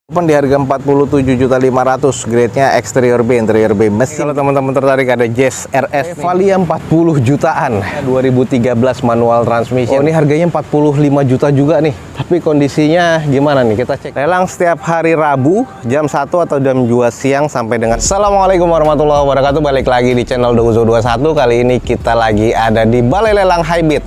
Open di harga 47.500.000, grade-nya eksterior B, interior B mesin. Kalau teman-teman tertarik ada Jazz RS Evalia 40 jutaan 2013 manual transmission. Oh, ini harganya 45 juta juga nih. Tapi kondisinya gimana nih? Kita cek. Lelang setiap hari Rabu jam 1 atau jam 2 siang sampai dengan. Assalamualaikum warahmatullahi wabarakatuh. Balik lagi di channel Dozo21. Kali ini kita lagi ada di Balai Lelang Hybrid.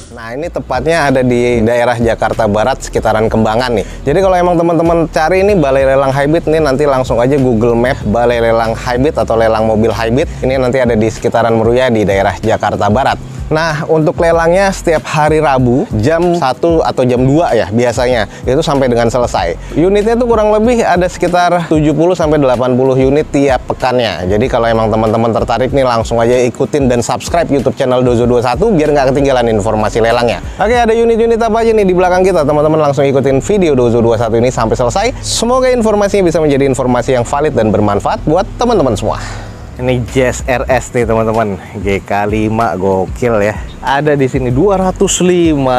Nah, ini tepatnya ada di daerah Jakarta Barat, sekitaran Kembangan nih. Jadi kalau emang teman-teman cari ini Balai Lelang Hybrid nih, nanti langsung aja Google Map Balai Lelang Hybrid atau lelang mobil hybrid. Ini nanti ada di sekitaran Meruya di daerah Jakarta Barat. Nah, untuk lelangnya setiap hari Rabu jam 1 atau jam 2 ya biasanya. Itu sampai dengan selesai. Unitnya tuh kurang lebih ada sekitar 70-80 unit tiap pekannya. Jadi kalau emang teman-teman tertarik nih, langsung aja ikutin dan subscribe YouTube channel Dozo21 biar nggak ketinggalan informasi lelangnya. Oke, ada unit-unit apa aja nih di belakang kita? Teman-teman langsung ikutin video Dozo21 ini sampai selesai. Semoga informasinya bisa menjadi informasi yang valid dan bermanfaat buat teman-teman semua. Ini Jazz RS nih teman-teman, GK5 gokil ya. Ada di sini 205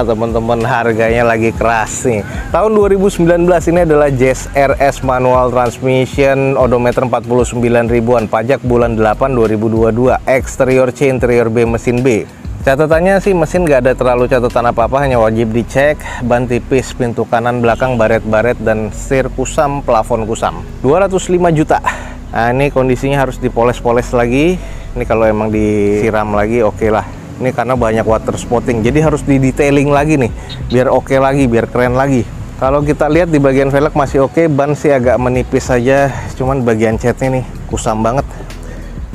teman-teman, harganya lagi keras nih. Tahun 2019 ini adalah Jazz RS manual transmission, odometer 49 ribuan, pajak bulan 8 2022, eksterior C, interior B, mesin B. Catatannya sih mesin gak ada terlalu catatan apa-apa, hanya wajib dicek ban tipis, pintu kanan belakang baret-baret, dan setir kusam, plafon kusam. 205 juta. Nah, ini kondisinya harus dipoles-poles lagi. Ini kalau emang disiram lagi oke lah. Ini karena banyak water spotting, jadi harus di-detailing lagi nih biar oke lagi, biar keren lagi. Kalau kita lihat di bagian velg masih oke, ban sih agak menipis saja, cuman bagian catnya nih kusam banget.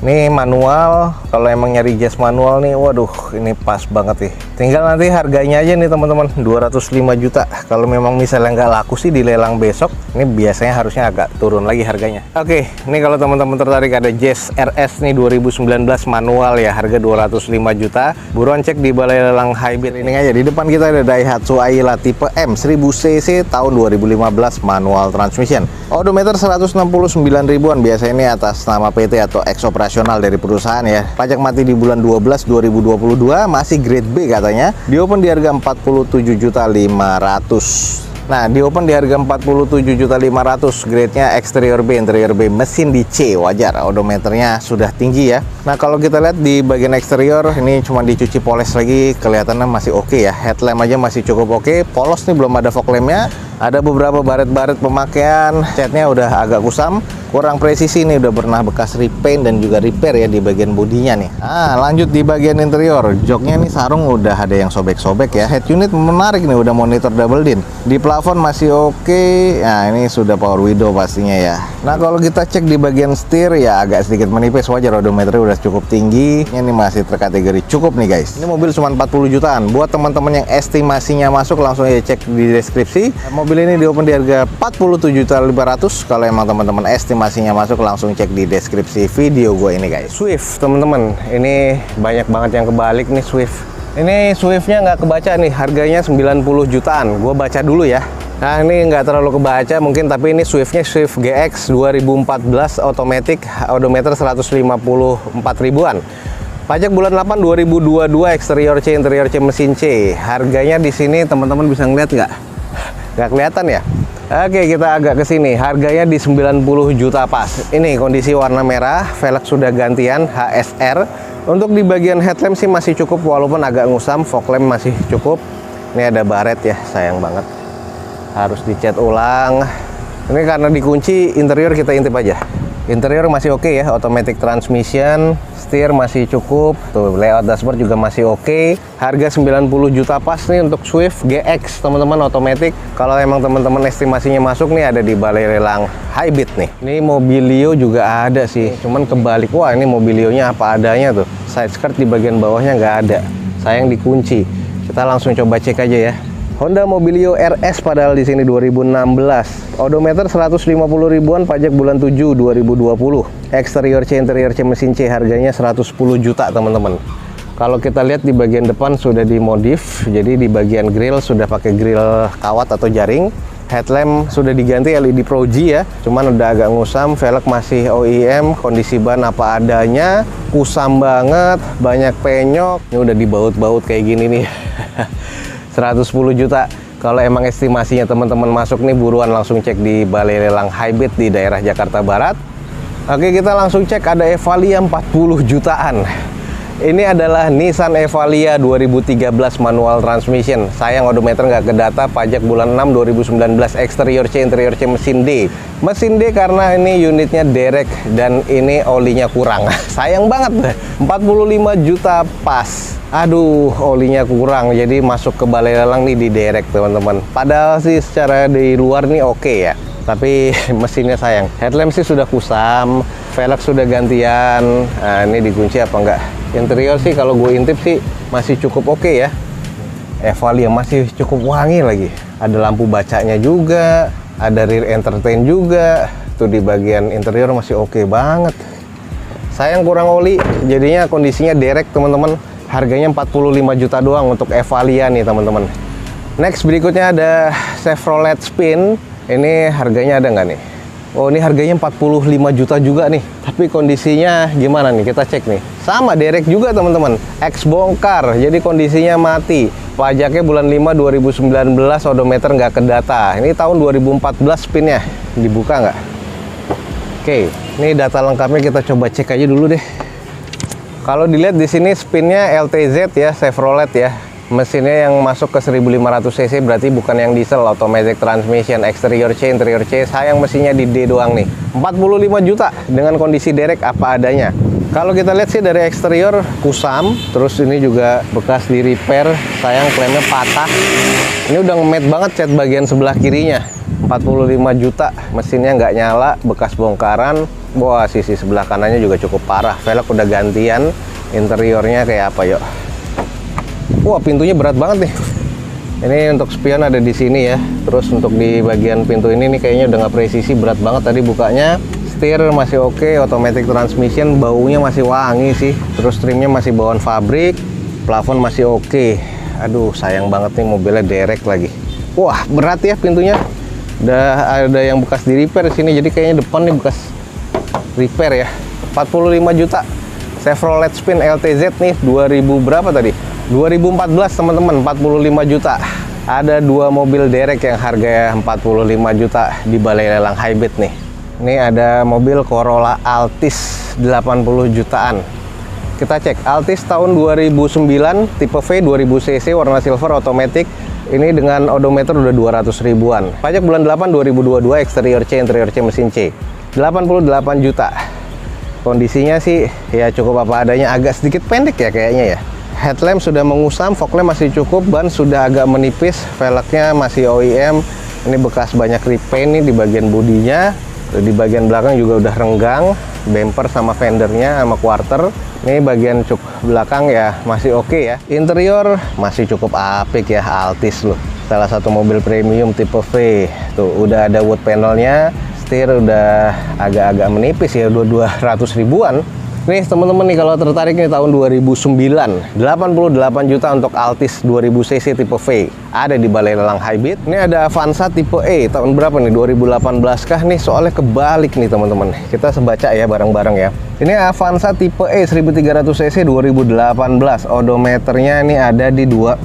Ini manual, kalau emang nyari Jazz manual nih, waduh ini pas banget nih. Tinggal nanti harganya aja nih teman-teman, 205 juta. Kalau memang misalnya nggak laku sih di lelang besok, ini biasanya harusnya agak turun lagi harganya. Oke, ini kalau teman-teman tertarik ada Jazz RS nih 2019 manual ya, harga 205 juta. Buruan cek di Balai Lelang Hybrid ini aja. Di depan kita ada Daihatsu Ayla tipe M 1000cc tahun 2015 manual transmission. Odometer 169 ribuan, biasanya ini atas nama PT atau ex operasional dari perusahaan ya. Pajak mati di bulan 12 2022, masih grade B katanya. Di open di harga 47.500.000. Nah, di open di harga 47.500.000, grade-nya eksterior B, interior B, mesin di C, wajar. Odometernya sudah tinggi ya. Nah, kalau kita lihat di bagian eksterior ini cuma dicuci poles lagi, kelihatannya masih oke ya. Headlamp aja masih cukup oke. Polos nih, belum ada fog lampnya. Ada beberapa baret-baret pemakaian, catnya udah agak kusam, kurang presisi nih, udah pernah bekas repaint dan juga repair ya di bagian bodinya nih. Nah, lanjut di bagian interior, joknya nih sarung udah ada yang sobek-sobek ya. Head unit menarik nih, udah monitor double din. Di plafon masih oke. Nah, ini sudah power window pastinya ya. Nah, kalau kita cek di bagian setir ya agak sedikit menipis, wajar, odometernya udah cukup tinggi. Ini masih terkategori cukup nih guys. Ini mobil cuma 40 jutaan. Buat teman-teman yang estimasinya masuk, langsung aja cek di deskripsi. Mobil ini di open di harga 47.500.000. Kalau emang teman-teman estimasinya masuk, langsung cek di deskripsi video gue ini guys. Swift teman-teman, ini banyak banget yang kebalik nih Swift. Ini Swiftnya nggak kebaca nih, harganya 90 jutaan. Gue baca dulu ya. Nah, ini nggak terlalu kebaca mungkin, tapi ini Swiftnya Swift GX 2014 otomatis, odometer 154 ribuan. Pajak bulan 8 2022, eksterior C, interior C, mesin C. Harganya di sini teman-teman bisa ngeliat nggak? Nggak kelihatan ya? Oke, kita agak ke sini. Harganya di 90 juta pas. Ini kondisi warna merah, velg sudah gantian HSR. Untuk di bagian headlamp sih masih cukup walaupun agak ngusam, fog lamp masih cukup. Ini ada baret ya, sayang banget. Harus dicat ulang. Ini karena dikunci, interior kita intip aja. Interior masih oke ya, automatic transmission, setir masih cukup, tuh layout dashboard juga masih oke. Harga 90 juta pas nih untuk Swift GX teman-teman, otomatis. Kalau emang teman-teman estimasinya masuk nih, ada di Balai Lelang Hybrid nih. Ini Mobilio juga ada sih, cuman kebalik. Wah, ini Mobilionya apa adanya tuh. Side skirt di bagian bawahnya nggak ada, sayang dikunci. Kita langsung coba cek aja ya. Honda Mobilio RS padahal di sini 2016. Odometer 150 ribuan, pajak bulan 7 2020. Eksterior C, interior C, mesin C, harganya 110 juta teman-teman. Kalau kita lihat di bagian depan sudah dimodif, jadi di bagian grill sudah pakai grill kawat atau jaring. Headlamp sudah diganti LED Pro G ya, cuman udah agak ngusam. Velg masih OEM, kondisi ban apa adanya, kusam banget, banyak penyok. Ini udah dibaut-baut kayak gini nih. 110 juta. Kalau emang estimasinya teman-teman masuk nih, buruan langsung cek di Balai Lelang Hybrid di daerah Jakarta Barat. Oke, kita langsung cek. Ada Evalia 40 jutaan. Ini adalah Nissan Evalia 2013 manual transmission. Sayang odometer nggak kedata, pajak bulan 6 2019, eksterior C, interior C, mesin D. Mesin D karena ini unitnya derek dan ini olinya kurang. Sayang banget, 45 juta pas. Aduh, olinya kurang, jadi masuk ke balai lelang nih di derek teman-teman. Padahal sih secara di luar nih oke ya, tapi mesinnya sayang. Headlamp sih sudah kusam, velg sudah gantian. Nah, ini dikunci apa enggak? Interior sih kalau gue intip sih masih cukup oke ya. Evalia masih cukup wangi lagi. Ada lampu bacanya juga, ada rear entertain juga. Tuh di bagian interior masih oke banget. Sayang kurang oli, jadinya kondisinya derek teman-teman. Harganya 45 juta doang untuk Evalia nih teman-teman. Next berikutnya ada Chevrolet Spin. Ini harganya ada nggak nih? Oh, ini harganya 45 juta juga nih. Tapi kondisinya gimana nih? Kita cek nih. Sama derek juga teman-teman. Ex bongkar, jadi kondisinya mati. Pajaknya bulan 5 2019, odometer nggak kedata. Ini tahun 2014 spinnya. Dibuka nggak? Oke, ini data lengkapnya kita coba cek aja dulu deh. Kalau dilihat di sini spinnya LTZ ya, Chevrolet ya. Mesinnya yang masuk ke 1500 cc, berarti bukan yang diesel, automatic transmission, eksterior C, interior C. Sayang mesinnya di D doang nih. 45 juta dengan kondisi derek apa adanya. Kalau kita lihat sih dari eksterior kusam, terus ini juga bekas di repair. Sayang klemnya patah. Ini udah nge-matte banget cat bagian sebelah kirinya. 45 juta, mesinnya nggak nyala, bekas bongkaran. Wah, sisi sebelah kanannya juga cukup parah. Velg udah gantian. Interiornya kayak apa yuk? Wah, pintunya berat banget nih. Ini untuk spion ada di sini ya. Terus untuk di bagian pintu ini nih kayaknya udah nggak presisi, berat banget tadi bukanya. Setir masih oke, automatic transmission, baunya masih wangi sih. Terus trimnya masih bawaan fabrik, plafon masih oke. Aduh, sayang banget nih mobilnya derek lagi. Wah, berat ya pintunya. Udah ada yang bekas di repair sini, jadi kayaknya depan nih bekas repair ya. 45 juta. Chevrolet Spin LTZ nih 2000 berapa tadi? 2014 teman-teman, 45 juta. Ada dua mobil derek yang harganya 45 juta di Balai Lelang Hybrid nih. Ini ada mobil Corolla Altis 80 jutaan. Kita cek, Altis tahun 2009, tipe V 2000 cc, warna silver, automatic. Ini dengan odometer udah 200 ribuan. Pajak bulan 8 2022, eksterior C, interior C, mesin C. 88 juta. Kondisinya sih ya cukup apa adanya, agak sedikit pendek ya kayaknya ya. Headlamp sudah mengusam, fog lamp masih cukup, ban sudah agak menipis, velgnya masih OEM. Ini bekas banyak repaint nih di bagian bodinya, di bagian belakang juga udah renggang, bumper sama fendernya sama quarter. Ini bagian cuk belakang ya masih oke ya. Interior masih cukup apik ya, Altis loh. Salah satu mobil premium tipe V. Tuh udah ada wood panelnya, setir udah agak-agak menipis ya, 200 ribuan. Nih teman-teman nih kalau tertarik nih tahun 2009, 88 juta untuk Altis 2000 cc tipe V. Ada di Balai Lelang Hybrid. Ini ada Avanza tipe E, tahun berapa nih? 2018 kah nih? Soalnya kebalik nih teman-teman. Kita sebaca ya bareng-bareng ya. Ini Avanza tipe E 1300 cc 2018. Odometernya ini ada di 200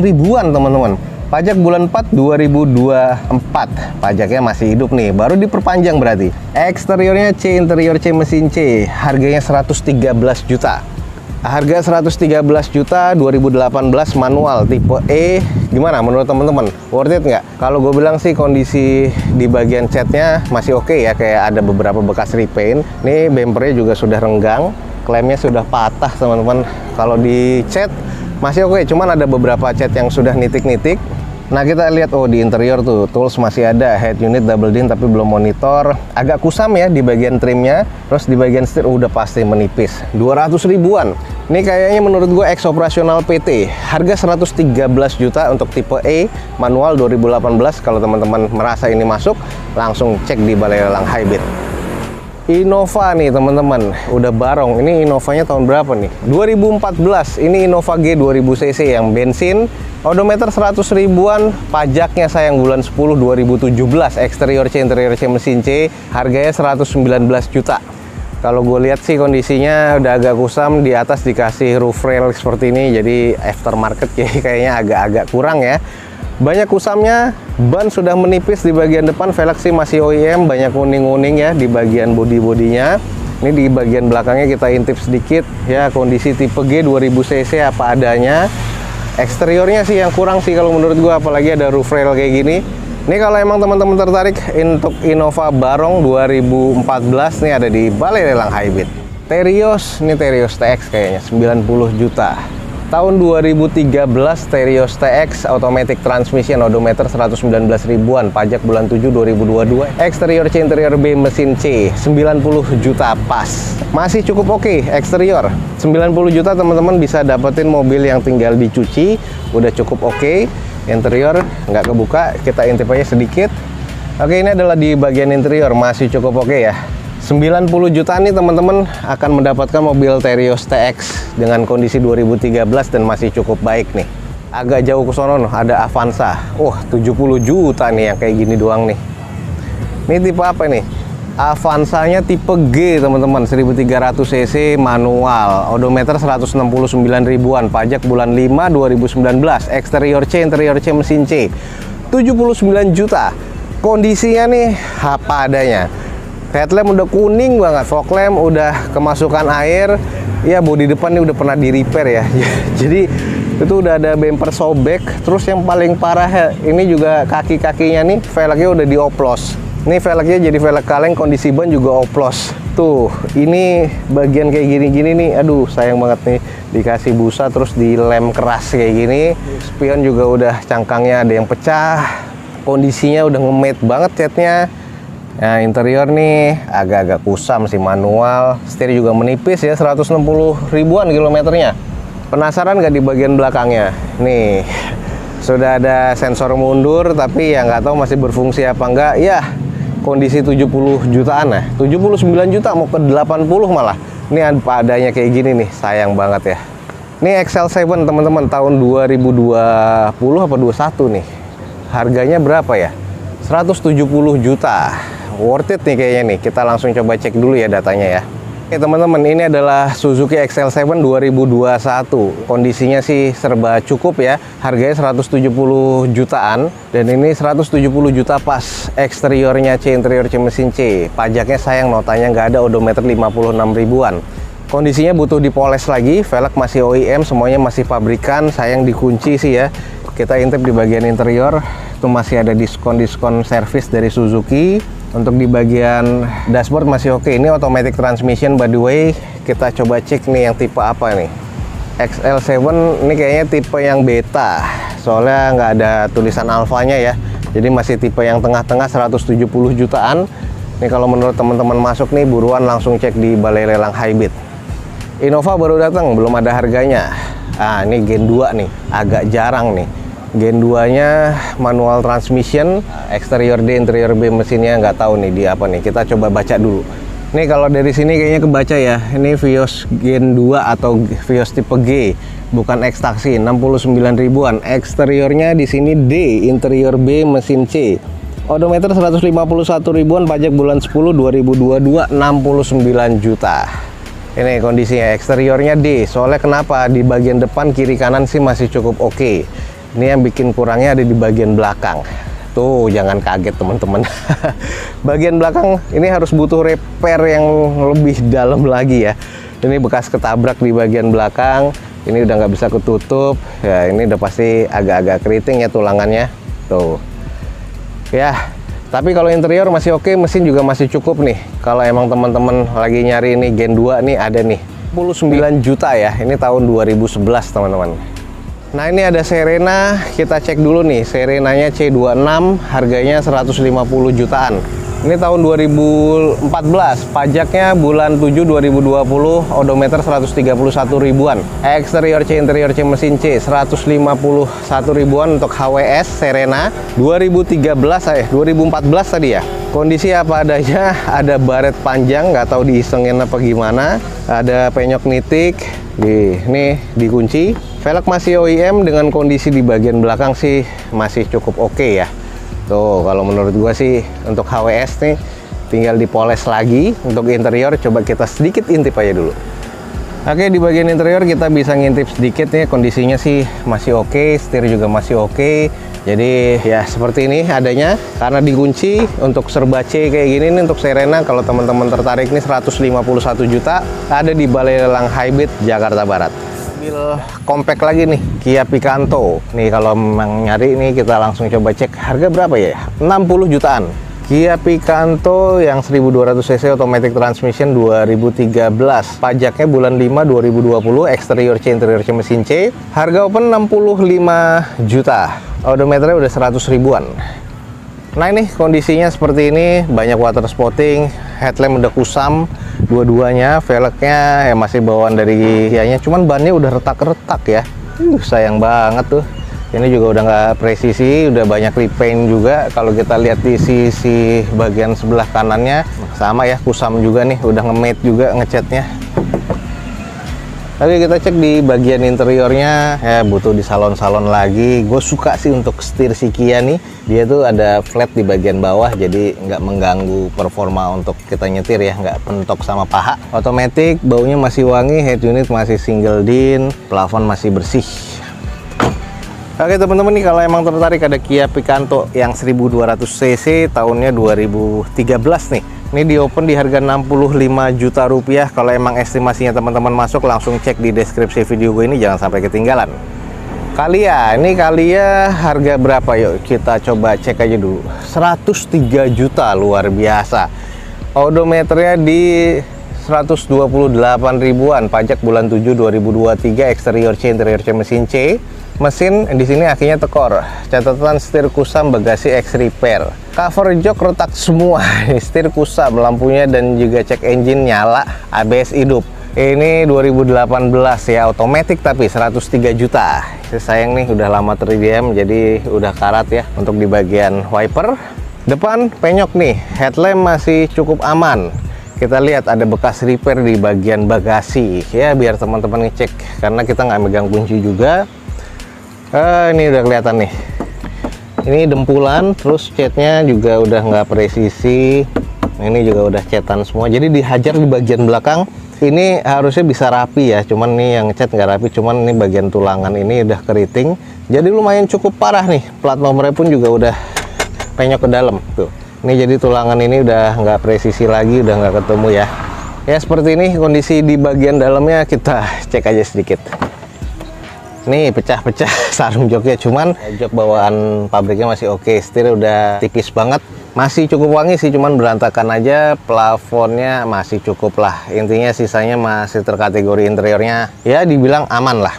ribuan teman-teman. Pajak bulan 4 2024. Pajaknya masih hidup nih, baru diperpanjang berarti. Eksteriornya C, interior C, mesin C. Harganya 113 juta. Harga 113 juta 2018 manual tipe E. Gimana menurut teman-teman? Worth it nggak? Kalau gue bilang sih kondisi di bagian catnya masih oke ya, kayak ada beberapa bekas repaint. Nih bumpernya juga sudah renggang, klemnya sudah patah teman-teman. Kalau di cat masih oke, cuman ada beberapa cat yang sudah nitik-nitik. Nah kita lihat, oh di interior tuh tools masih ada, head unit double din tapi belum monitor, agak kusam ya di bagian trimnya. Terus di bagian setir udah pasti menipis, 200 ribuan. Ini kayaknya menurut gue ex operasional PT. Harga 113 juta untuk tipe E manual 2018. Kalau teman-teman merasa ini masuk, langsung cek di Balai Lelang Hybrid. Innova nih teman-teman, udah barong. Ini Innovanya tahun berapa nih? 2014. Ini Innova G 2000 cc yang bensin, odometer 100 ribuan, pajaknya sayang bulan 10 2017. Eksterior C, interior C, mesin C, harganya 119 juta. Kalau gue lihat sih kondisinya udah agak kusam, di atas dikasih roof rail seperti ini, jadi aftermarket kayaknya agak-agak kurang ya. Banyak kusamnya, ban sudah menipis di bagian depan, velg sih masih OEM, banyak kuning-kuning ya di bagian bodi-bodinya. Ini di bagian belakangnya kita intip sedikit ya, kondisi tipe G 2000 cc apa adanya. Eksteriornya sih yang kurang sih kalau menurut gua, apalagi ada roof rail kayak gini. Ini kalau emang teman-teman tertarik untuk Innova Barong 2014 nih, ada di Balai Lelang Highbit. Terios, ini Terios TX kayaknya 90 juta. Tahun 2013 Terios TX, automatic transmission, odometer 119 ribuan, pajak bulan 7 2022. Eksterior C, interior B, mesin C, 90 juta pas. Masih cukup oke eksterior. 90 juta teman-teman bisa dapetin mobil yang tinggal dicuci, udah cukup oke. Interior nggak kebuka, kita intip aja sedikit. Oke, ini adalah di bagian interior, masih cukup oke ya. 90 juta nih teman-teman akan mendapatkan mobil Terios TX dengan kondisi 2013 dan masih cukup baik nih. Agak jauh ke sono ada Avanza. 70 juta nih yang kayak gini doang nih. Ini tipe apa nih? Avanzanya tipe G teman-teman, 1300 cc manual, odometer 169 ribuan, pajak bulan 5 2019. Eksterior C, interior C, mesin C, 79 juta. Kondisinya nih apa adanya. Headlamp udah kuning banget, fog lamp udah kemasukan air. Ya, bodi depan ini udah pernah di repair ya. Jadi itu udah ada bumper sobek. Terus yang paling parah ini juga kaki-kakinya nih, velgnya udah dioplos. Ini velgnya jadi velg kaleng, kondisi ban juga oplos. Tuh, ini bagian kayak gini-gini nih, aduh sayang banget nih. Dikasih busa terus dilem keras kayak gini. Spion juga udah cangkangnya ada yang pecah. Kondisinya udah nge-matte banget catnya. Nah, interior nih agak-agak kusam sih, manual. Setir juga menipis ya, 160 ribuan kilometernya. Penasaran nggak di bagian belakangnya? Nih, sudah ada sensor mundur, tapi ya nggak tahu masih berfungsi apa enggak. Ya, kondisi 70 jutaan ya. 79 juta mau ke 80 malah. Ini apa adanya kayak gini nih, sayang banget ya. Ini XL7 teman-teman, tahun 2020 apa 21 nih. Harganya berapa ya? 170 juta. Worth it nih kayaknya nih. Kita langsung coba cek dulu ya datanya ya. Oke teman-teman, ini adalah Suzuki XL7 2021. Kondisinya sih serba cukup ya. Harganya 170 jutaan. Dan ini 170 juta pas. Eksteriornya C, interior C, mesin C. Pajaknya sayang, notanya nggak ada, odometer 56 ribuan. Kondisinya butuh dipoles lagi. Velg masih OEM, semuanya masih pabrikan. Sayang dikunci sih ya. Kita intip di bagian interior. Itu masih ada diskon-diskon servis dari Suzuki. Untuk di bagian dashboard masih oke. Ini automatic transmission by the way. Kita coba cek nih yang tipe apa nih. XL7 ini kayaknya tipe yang beta. Soalnya nggak ada tulisan alfanya ya. Jadi masih tipe yang tengah-tengah, 170 jutaan. Ini kalau menurut teman-teman masuk nih, buruan langsung cek di Balai Lelang Highbit. Innova baru datang, belum ada harganya. Ah, ini Gen 2 nih, agak jarang nih. Gen 2-nya manual transmission, eksterior D, interior B, mesinnya nggak tahu nih di apa nih. Kita coba baca dulu. Nih kalau dari sini kayaknya kebaca ya. Ini Vios Gen 2 atau Vios tipe G, bukan X taksi, 69 ribuan. Eksteriornya di sini D, interior B, mesin C. Odometer 151 ribuan, pajak bulan 10 2022, 69 juta. Ini kondisinya, eksteriornya D. Soalnya kenapa? Di bagian depan kiri kanan sih masih cukup oke. Ini yang bikin kurangnya ada di bagian belakang. Tuh, jangan kaget teman-teman. Bagian belakang ini harus butuh repair yang lebih dalam lagi ya. Ini bekas ketabrak di bagian belakang. Ini udah nggak bisa ketutup. Ya, ini udah pasti agak-agak keriting ya tulangannya. Tuh. Ya, tapi kalau interior masih oke, mesin juga masih cukup nih. Kalau emang teman-teman lagi nyari ini Gen 2 nih, ada nih. 49 juta ya. Ini tahun 2011 teman-teman. Nah, ini ada Serena, kita cek dulu nih. Serenanya C26, harganya 150 jutaan. Ini tahun 2014, pajaknya bulan 7 2020, odometer 131 ribuan. Eksterior C, interior C, mesin C 151 ribuan untuk HWS Serena 2014 tadi ya. Kondisi apa adanya, ada baret panjang, nggak tahu diisengin apa gimana. Ada penyok nitik, ini dikunci. Velg masih OEM dengan kondisi di bagian belakang sih masih cukup oke ya. Tuh, kalau menurut gua sih untuk HWS nih tinggal dipoles lagi. Untuk interior coba kita sedikit intip aja dulu. Oke, di bagian interior kita bisa ngintip sedikit nih, kondisinya sih masih oke, setir juga masih oke. Jadi ya seperti ini adanya, karena dikunci. Untuk serba C kayak gini nih untuk Serena, kalau teman-teman tertarik nih 151 juta, ada di Balai Lelang Hybrid Jakarta Barat. Mobil compact lagi nih, Kia Picanto. Nih kalau memang nyari nih kita langsung coba cek harga berapa ya? 60 jutaan. Kia Picanto yang 1200 cc automatic transmission 2013. Pajaknya bulan 5 2020, eksterior C, interior C, mesin C. Harga open 65 juta. Odometernya udah 100 ribuan. Nah ini kondisinya seperti ini, banyak water spotting, headlamp udah kusam dua-duanya, velgnya ya masih bawaan dari Kia-nya, cuman bannya udah retak-retak ya. Sayang banget tuh. Ini juga udah nggak presisi, udah banyak repaint juga. Kalau kita lihat di sisi bagian sebelah kanannya sama ya, kusam juga nih, udah nge-matte juga ngecatnya. Oke, kita cek di bagian interiornya, ya butuh di salon-salon lagi. Gue suka sih untuk setir si Kia nih, dia tuh ada flat di bagian bawah, jadi nggak mengganggu performa untuk kita nyetir ya, nggak pentok sama paha. Otomatis, baunya masih wangi, head unit masih single din, plafon masih bersih. Oke teman-teman nih, kalau emang tertarik ada Kia Picanto yang 1200 cc tahunnya 2013 nih. Ini di open di harga 65 juta rupiah. Kalau emang estimasinya teman-teman masuk, langsung cek di deskripsi video gue ini, jangan sampai ketinggalan. Kalia, ini Kalia harga berapa? Yuk kita coba cek aja dulu. 103 juta, luar biasa. Odometernya di 128 ribuan, pajak bulan 7 2023, eksterior C, interior C, mesin C. Mesin di sini akinya tekor, catatan setir kusam, bagasi X repair, cover jok retak semua, setir kusam, lampunya dan juga cek engine nyala, ABS hidup. Ini 2018 ya, otomatis tapi 103 juta. Sayang nih udah lama terdiam, jadi udah karat ya. Untuk di bagian wiper depan penyok nih, headlamp masih cukup aman. Kita lihat ada bekas repair di bagian bagasi ya, biar teman-teman ngecek, karena kita nggak megang kunci juga. Ini udah kelihatan nih, ini dempulan, terus catnya juga udah nggak presisi. Ini juga udah cetan semua, jadi dihajar di bagian belakang. Ini harusnya bisa rapi ya, cuman nih yang cat nggak rapi, cuman ini bagian tulangan ini udah keriting, jadi lumayan cukup parah nih. Plat nomornya pun juga udah penyok ke dalam tuh. Ini jadi tulangan ini udah nggak presisi lagi, udah nggak ketemu ya. Ya seperti ini kondisi di bagian dalamnya, kita cek aja sedikit. Nih pecah-pecah sarung joknya, cuman jok bawaan pabriknya masih oke. Setir udah tipis banget, masih cukup wangi sih, cuman berantakan aja. Plafonnya masih cukup lah, intinya sisanya masih terkategori interiornya ya dibilang aman lah.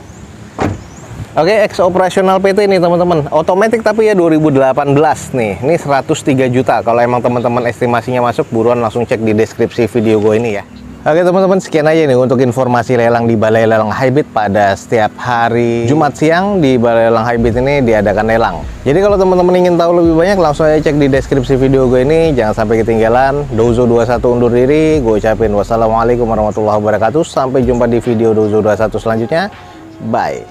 Oke, ex operasional PT ini teman-teman, otomatis tapi ya 2018 nih. Ini 103 juta. Kalau emang teman-teman estimasinya masuk, buruan langsung cek di deskripsi video gue ini ya. Oke teman-teman, sekian aja nih untuk informasi lelang di Balai Lelang Hybrid. Pada setiap hari Jumat siang di Balai Lelang Hybrid ini diadakan lelang. Jadi kalau teman-teman ingin tahu lebih banyak, langsung aja cek di deskripsi video gue ini. Jangan sampai ketinggalan. Dozo21 undur diri. Gue ucapin wassalamualaikum warahmatullahi wabarakatuh. Sampai jumpa di video Dozo21 selanjutnya. Bye.